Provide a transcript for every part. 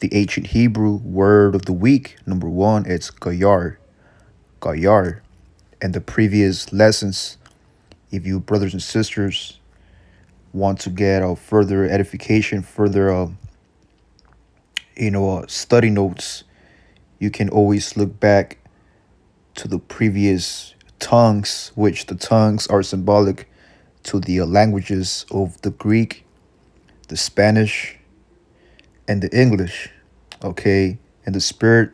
The ancient Hebrew word of the week, number one, it's Gayar. Gayar. And the previous lessons, if you brothers and sisters want to get further edification, further study notes, you can always look back to the previous tongues, which the tongues are symbolic to the languages of the Greek, the Spanish, and the English. Okay, and the spirit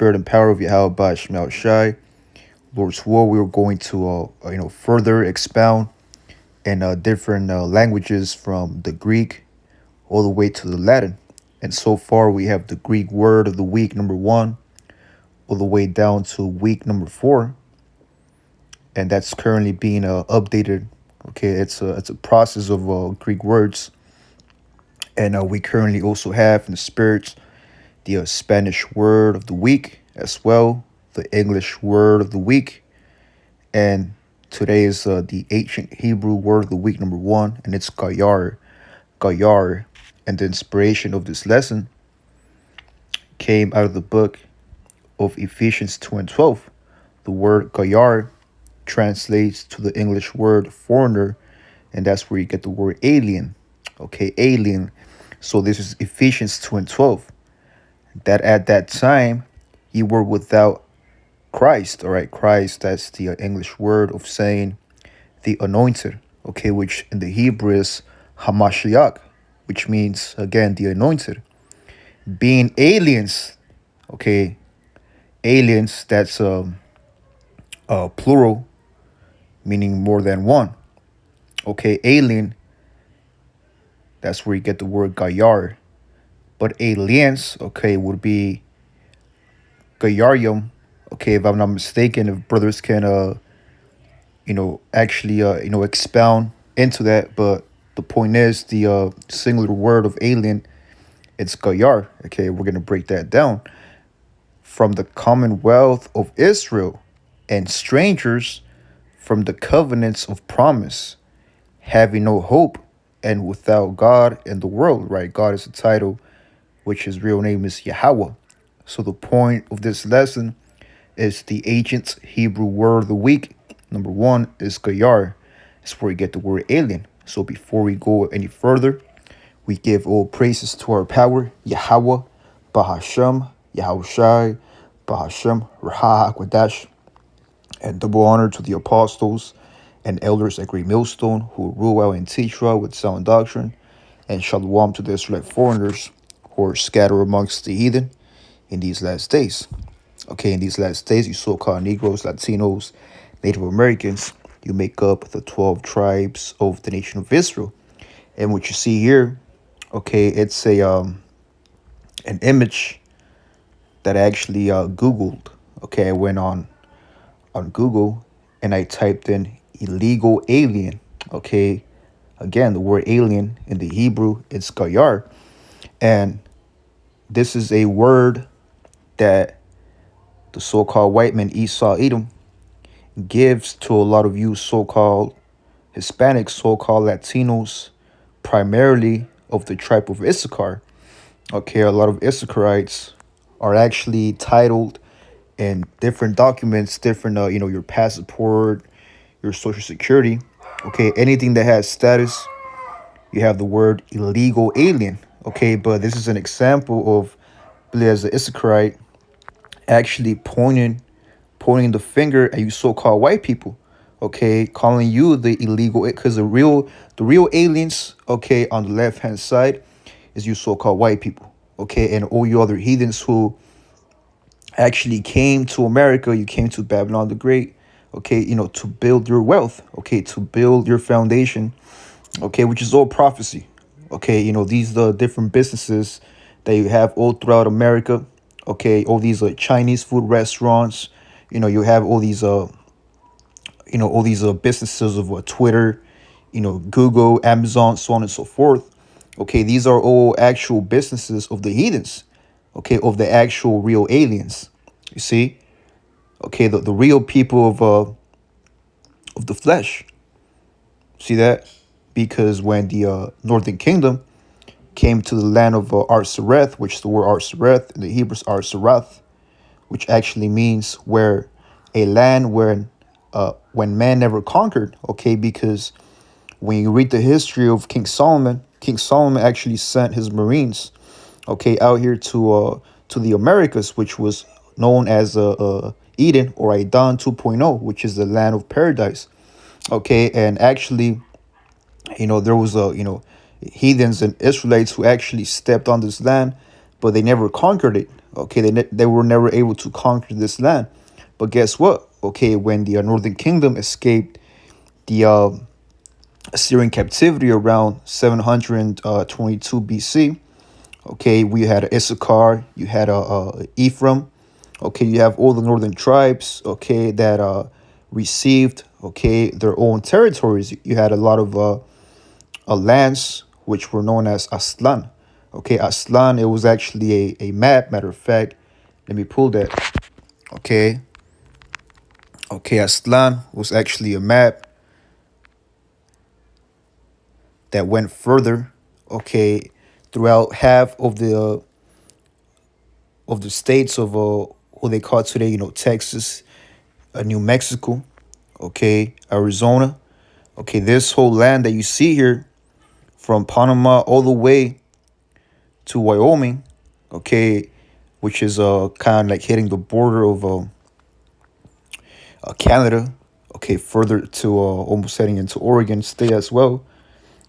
and power of Yahweh Shemel Shai, Lord's will, we are going to further expound in different languages from the Greek all the way to the Latin. And so far, we have the Greek word of the week, number one, all the way down to week number four, and that's currently being updated. Okay, it's a process of Greek words, and we currently also have in the spirits the Spanish word of the week as well, the English word of the week, and today is the ancient Hebrew word of the week number one, and it's Gayar, Gayar, and the inspiration of this lesson came out of the book of Ephesians 2 and 12. The word Gayar translates to the English word foreigner, and that's where you get the word alien. Okay, alien. So this is Ephesians 2 and 12. That at that time you were without Christ. All right, Christ, that's the English word of saying the anointed. Okay, which in the Hebrew is Hamashiach, which means again the anointed. Being aliens, okay, aliens, that's plural, meaning more than one. Okay, alien, that's where you get the word Gayar. But aliens, okay, would be Gayarium. Okay, if I'm not mistaken, if brothers can, actually, expound into that. But the point is, the singular word of alien, it's Gayar. Okay, we're gonna break that down. From the commonwealth of Israel, and strangers from the covenants of promise, having no hope and without God in the world, right? God is the title, which his real name is Yahweh. So the point of this lesson is the ancient Hebrew word of the week. Number one is Gayar. It's where you get the word alien. So before we go any further, we give all praises to our power, Yahweh, Bahashem, Yahushai, Bahashem, Raha HaKodesh, and double honor to the apostles and elders at Great Millstone who rule out and teach well with sound doctrine, and shalom to the Israelite foreigners who are scattered amongst the heathen in these last days. Okay, in these last days, you so-called Negroes, Latinos, Native Americans, you make up the 12 tribes of the nation of Israel. And what you see here, okay, it's an image that I actually Googled. Okay, I went on Google and I typed in illegal alien. Okay, again, the word alien in the Hebrew, it's Gayar. And this is a word that the so-called white man Esau Edom gives to a lot of you so-called Hispanics, so-called Latinos, primarily of the tribe of Issachar. Okay, a lot of Issacharites are actually titled in different documents, different, your passport, your social security. Okay, anything that has status, you have the word illegal alien. Okay, but this is an example of, as an Issacharite, actually pointing the finger at you so-called white people, okay, calling you the illegal, because the real aliens, okay, on the left hand side is you so-called white people, okay, and all you other heathens who actually came to America, you came to Babylon the Great, okay, to build your wealth, okay, to build your foundation, okay, which is all prophecy, okay, these are the different businesses that you have all throughout America, okay, all these Chinese food restaurants, you have all these businesses of Twitter, Google, Amazon, so on and so forth. Okay, these are all actual businesses of the heathens, okay, of the actual real aliens. You see, okay, the real people of the flesh. See that? Because when the Northern Kingdom, came to the land of Arsareth, which is the word Arsareth, in the Hebrews Arsarath, which actually means where a land when man never conquered. Okay, because when you read the history of King Solomon actually sent his Marines, okay, out here to the Americas, which was known as Eden or Aidan 2.0, which is the land of paradise. Okay, and actually, there was heathens and Israelites who actually stepped on this land, but they never conquered it. Okay, they were never able to conquer this land. But guess what? Okay, when the Northern Kingdom escaped the Assyrian captivity around 722 BC. Okay, we had Issachar, you had Ephraim. Okay, you have all the northern tribes. Okay, that received their own territories. You had a lot of lands which were known as Aslan. Okay, Aslan. It was actually a map. Matter of fact, let me pull that. Okay, okay, Aslan was actually a map that went further. Okay, throughout half of the states of who they call today, Texas, New Mexico, okay, Arizona. Okay, this whole land that you see here from Panama all the way to Wyoming, okay, which is kind of like hitting the border of Canada, okay, further to almost heading into Oregon State as well.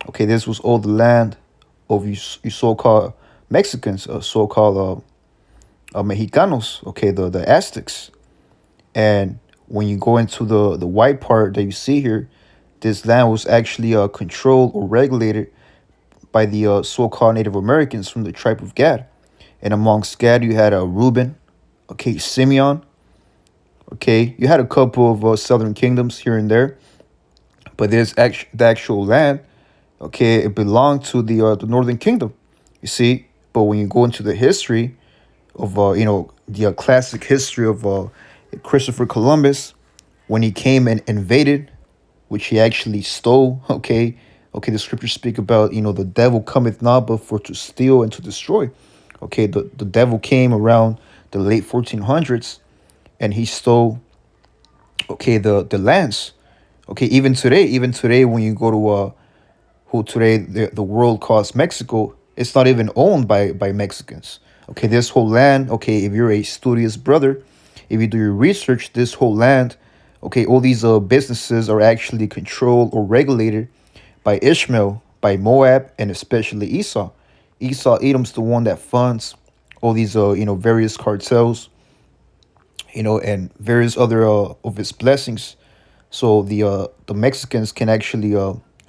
Okay, this was all the land of you so-called Mexicans, so-called Mexicanos, okay, the Aztecs. And when you go into the white part that you see here, this land was actually controlled or regulated by the so-called Native Americans from the tribe of Gad. And amongst Gad, you had Reuben, okay, Simeon, okay. You had a couple of southern kingdoms here and there, but the actual land, okay, it belonged to the northern kingdom. You see, but when you go into the history of the classic history of Christopher Columbus, when he came and invaded, which he actually stole. Okay, okay. The scriptures speak about the devil cometh not but for to steal and to destroy. Okay, the devil came around the late 1400s, and he stole the lands. Okay, even today, when you go to who today the world calls Mexico, it's not even owned by Mexicans. Okay, this whole land, okay, if you're a studious brother, if you do your research, this whole land, okay, all these businesses are actually controlled or regulated by Ishmael, by Moab, and especially Esau. Edom's the one that funds all these various cartels, and various other of its blessings. So the Mexicans can actually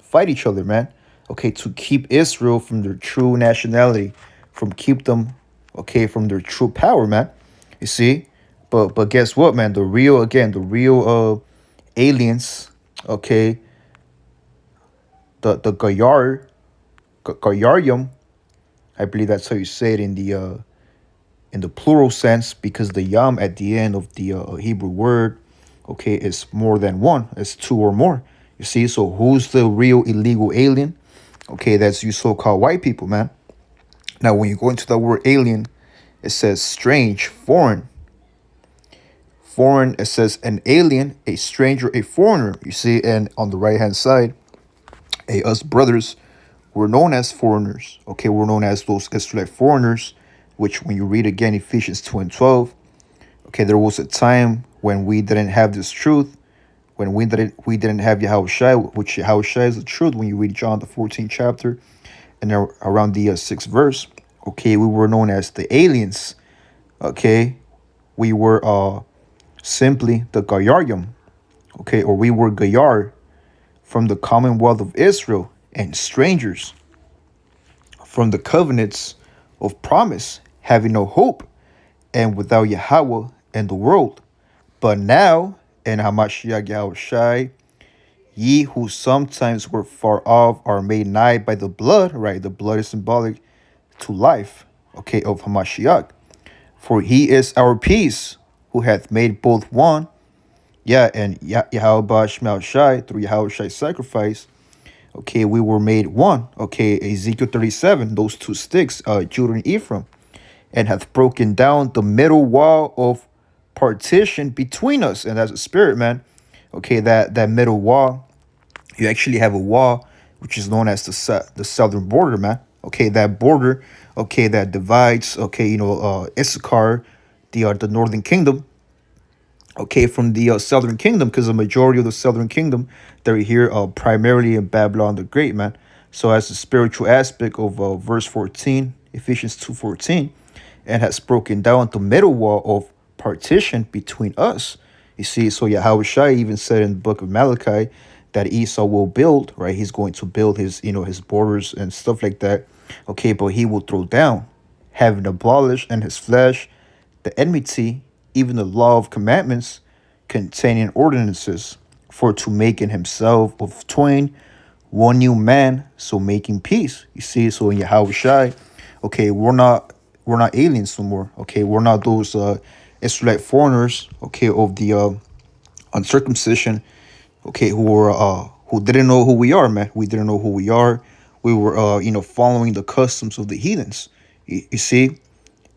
fight each other, man. Okay, to keep Israel from their true nationality, from keep them, okay, from their true power, man. You see, but guess what, man? The real aliens, okay, the Gayarium, I believe that's how you say it in the plural sense, because the yam at the end of the Hebrew word, okay, is more than one. It's two or more. You see, so who's the real illegal alien? Okay, that's you so-called white people, man. Now, when you go into the word alien, it says strange, foreign. Foreign, it says an alien, a stranger, a foreigner. You see, and on the right-hand side, us brothers were known as foreigners. Okay, we're known as those Israelite foreigners, which when you read again Ephesians 2 and 12, okay, there was a time when we didn't have this truth, when we didn't have Yahushua, which Yahushua is the truth. When you read John the 14th chapter and around the 6th verse, okay, we were known as the aliens. Okay, we were simply the Gayarium, okay, or we were Gayar from the commonwealth of Israel and strangers from the covenants of promise, having no hope and without Yahweh in the world. But now, in Hamashiach Yahushai, ye who sometimes were far off are made nigh by the blood, right? The blood is symbolic to life, okay, of Hamashiach. For he is our peace, who hath made both one. Yeah, and Yahweh Shai through Yahweh Shai's sacrifice, Okay, we were made one. Okay, Ezekiel 37, those two sticks, Judah and Ephraim, and hath broken down the middle wall of partition between us. And that's a spirit, man. Okay, that middle wall, you actually have a wall which is known as the southern border, man. Okay, that border, okay, that divides, okay, Issachar, the northern kingdom, okay, from the southern kingdom, because the majority of the southern kingdom, they're here primarily in Babylon the Great, man. So as the spiritual aspect of verse 14, Ephesians 2:14, and has broken down the middle wall of partition between us. You see, so Yahweh Shai even said in the book of Malachi that Esau will build, right? He's going to build his, his borders and stuff like that. Okay, but he will throw down, having abolished in his flesh the enmity, even the law of commandments containing ordinances, for to make in himself of twain one new man, so making peace. You see, so in Yahweh Shai, okay, we're not aliens no more. Okay, we're not those Israelite foreigners, okay, of the uncircumcision, okay, who didn't know who we are, man. We didn't know who we are. We were following the customs of the heathens. You see?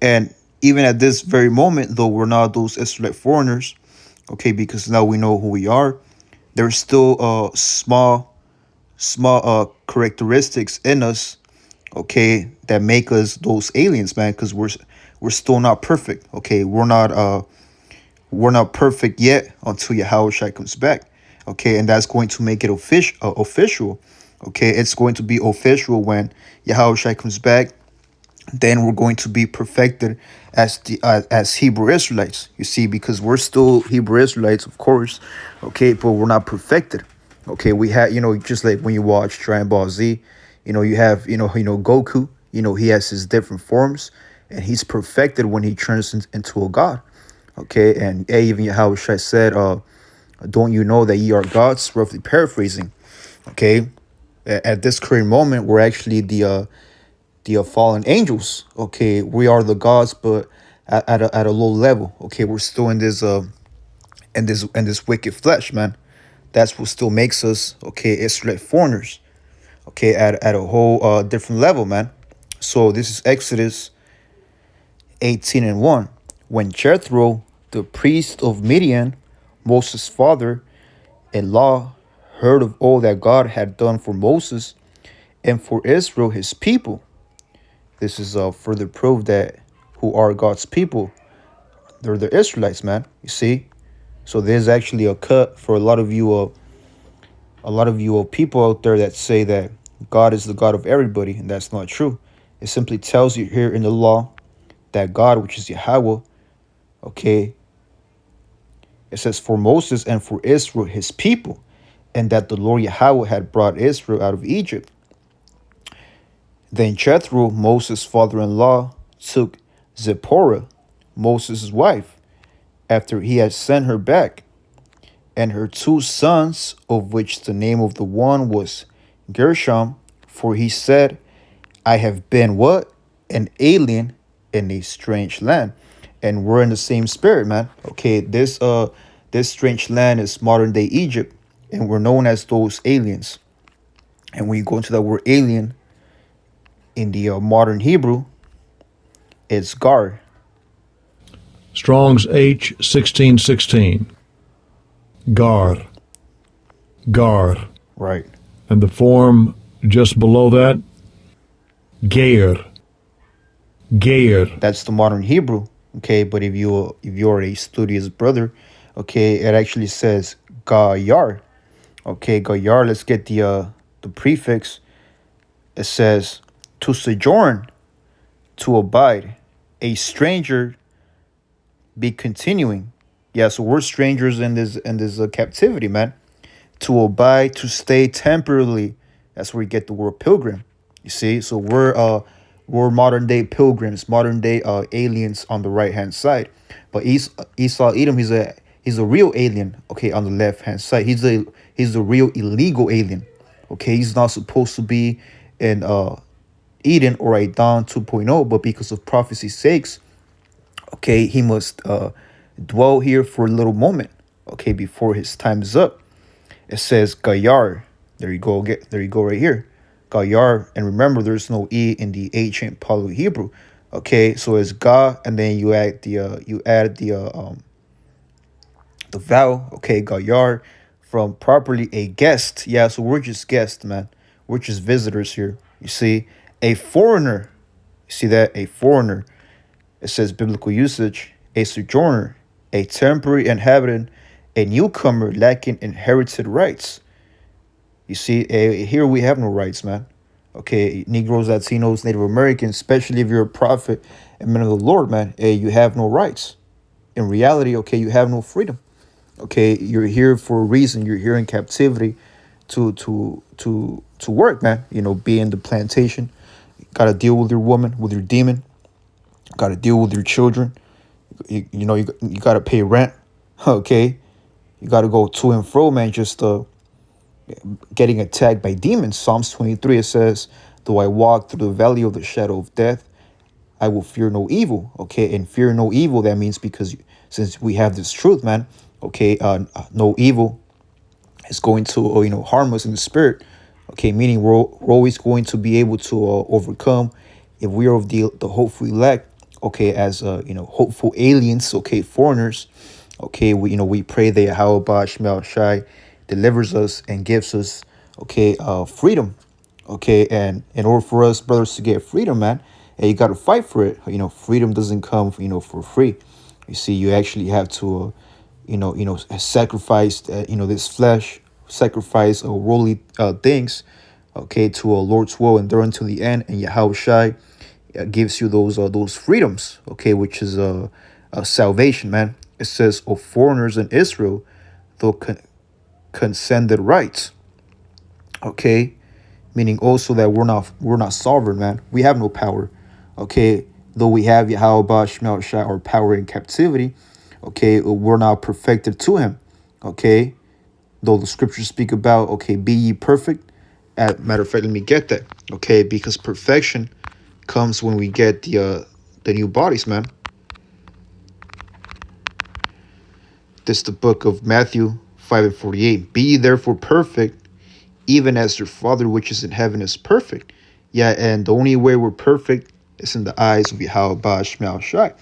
And even at this very moment, though we're not those Israelite foreigners, okay, because now we know who we are, there's still small characteristics in us, okay, that make us those aliens, man, because we're still not perfect. Okay, we're not perfect yet until Yahweh Shai comes back. Okay, and that's going to make it official. Okay, it's going to be official when Yahweh Shai comes back. Then we're going to be perfected as Hebrew Israelites. You see, because we're still Hebrew Israelites, of course. Okay, but we're not perfected. Okay, we have, just like when you watch Dragon Ball Z, you have, Goku. He has his different forms, and he's perfected when he turns into a god. Okay, and even Yahweh Shai said, "Don't you know that ye are gods?" Roughly paraphrasing. Okay, at this current moment, we're actually the fallen angels. Okay, we are the gods, but at a low level. Okay, we're still in this wicked flesh, man. That's what still makes us, okay, Israelite foreigners. Okay, at a whole different level, man. So this is Exodus 18:1. When Jethro, the priest of Midian, Moses' father-in-law, heard of all that God had done for Moses and for Israel, his people. This is further proof that who are God's people. They're the Israelites, man. You see? So there's actually a cut for a lot of you people out there that say that God is the God of everybody, and that's not true. It simply tells you here in the law that God, which is Yahweh, okay, it says for Moses and for Israel, his people, and that the Lord Yahweh had brought Israel out of Egypt. Then Jethro, Moses' father-in-law, took Zipporah, Moses' wife, after he had sent her back, and her two sons, of which the name of the one was Gershom, for he said, I have been what? An alien in a strange land. And we're in the same spirit, man. Okay, this strange land is modern day Egypt, and we're known as those aliens. And when you go into that word alien in the modern Hebrew, it's gar, Strong's H 1616. Gar. Gar. right? And the form just below that, Gayar. Gayar. That's the modern Hebrew. Okay, but if you're a studious brother, okay, it actually says Gayar. Okay, Gayar. Let's get the prefix. It says to sojourn, to abide, a stranger be continuing. Yeah, so we're strangers in this captivity, man. To abide, to stay temporarily. That's where you get the word pilgrim. You see, so we're modern day pilgrims, modern day aliens on the right hand side. But Esau Edom, he's a real alien. Okay, on the left hand side, he's a real illegal alien. Okay, he's not supposed to be in Eden or Adon 2.0, but because of prophecy's sakes, okay, he must dwell here for a little moment. Okay, before his time is up. It says Gayar. There you go. There you go right here. Gayar. And remember, there's no E in the ancient Paleo Hebrew. Okay, so it's Ga, and then you add the vowel. Okay, Gayar, from properly a guest. Yeah, so we're just guests, man. We're just visitors here. You see, a foreigner. You see that? A foreigner. It says biblical usage, a sojourner, a temporary inhabitant, a newcomer lacking inherited rights. You see, here we have no rights, man. Okay, Negroes, Latinos, Native Americans, especially if you're a prophet and man of the Lord, man, you have no rights. In reality, okay, you have no freedom. Okay, you're here for a reason. You're here in captivity to work, man. You know, be in the plantation. Got to deal with your woman, with your demon. Got to deal with your children. You got to pay rent. Okay, you got to go to and fro, man. Just getting attacked by demons. Psalms 23, it says, "Though I walk through the valley of the shadow of death, I will fear no evil." Okay, and fear no evil. That means because since we have this truth, man. Okay, no evil is going to harm us in the spirit. Okay, meaning we're always going to be able to overcome if we are of the hopeful elect. Okay, as hopeful aliens. Okay, foreigners. Okay, we pray that Yahweh Shemel Shai delivers us and gives us freedom. Okay, and in order for us brothers to get freedom, man, and you got to fight for it. Freedom doesn't come for free. You see, you actually have to sacrifice this flesh, sacrifice worldly things, okay, to a Lord's will, endure until the end, and Yahweh Shai gives you those freedoms, okay, which is salvation, man. It says, "Of foreigners in Israel, though consented rights," okay, meaning also that we're not sovereign, man. We have no power, okay. Though we have Yahweh Shemel Shai, our power in captivity, okay, we're not perfected to Him, okay. Though the scriptures speak about, okay, be ye perfect. Matter of fact, let me get that, okay, because perfection comes when we get the new bodies, man. This is the book of Matthew 5:48. Be ye therefore perfect, even as your Father which is in heaven is perfect. Yeah, and the only way we're perfect is in the eyes of Yahweh Shemel Shai.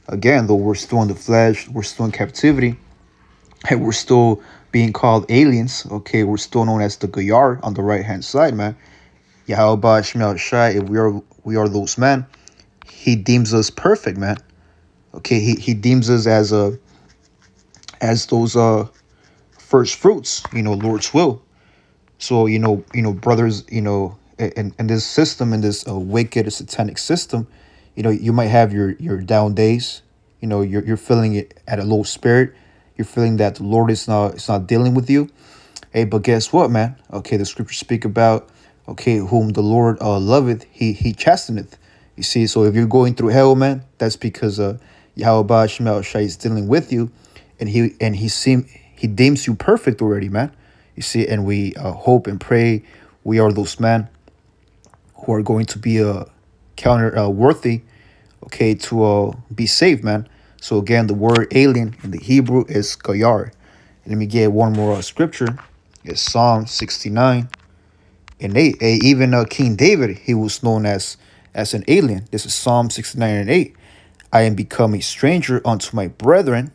Again, though we're still in the flesh, we're still in captivity, and we're still being called aliens. Okay, we're still known as the Gayar on the right hand side, man. Yahweh Shemel Shai, if we are those men, He deems us perfect, man. Okay, he deems us as those first fruits, Lord's will. So brothers, in this system, in this wicked satanic system, you might have your down days. You're feeling it at a low spirit. You're feeling that the Lord is not dealing with you. Hey, but guess what, man? Okay, the scriptures speak about, okay, whom the Lord loveth, he chasteneth. You see, so if you're going through hell, man, that's because Yahweh Shemel Shai is dealing with you, and he deems you perfect already, man. You see, and we hope and pray we are those men who are going to be counter worthy, okay, to be saved, man. So again, the word alien in the Hebrew is Gayar. And let me get one more scripture. It's Psalm 69 and 8. Even King David, he was known as an alien. This is Psalm 69 and 8. I am become a stranger unto my brethren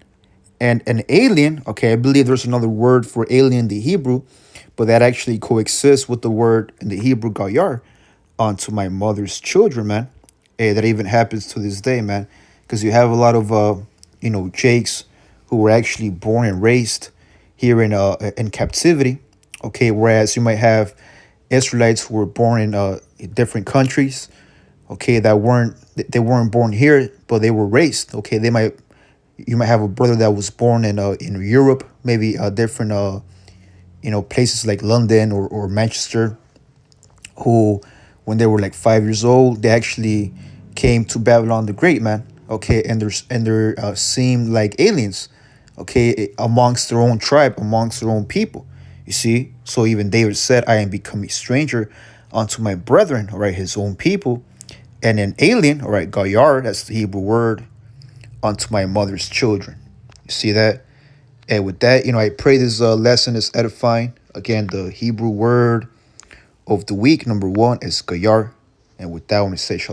and an alien. Okay, I believe there's another word for alien in the Hebrew, but that actually coexists with the word in the Hebrew Gayar, onto my mother's children, man. Hey, that even happens to this day, man, because you have a lot of Jakes who were actually born and raised here in captivity, okay, whereas you might have Israelites who were born in different countries, okay, they weren't born here, but they were raised. Okay, you might have a brother that was born in Europe, maybe different places like London or Manchester, who, when they were like 5 years old, they actually came to Babylon the Great, man. Okay, and they seemed like aliens, okay, amongst their own tribe, amongst their own people. You see, so even David said, "I am become a stranger unto my brethren," all right, his own people, and an alien, all right, Gayar, that's the Hebrew word, unto my mother's children. You see that? And with that, I pray this lesson is edifying. Again, the Hebrew word of the week, number one, is Gayar. And with that, I want to say shalom.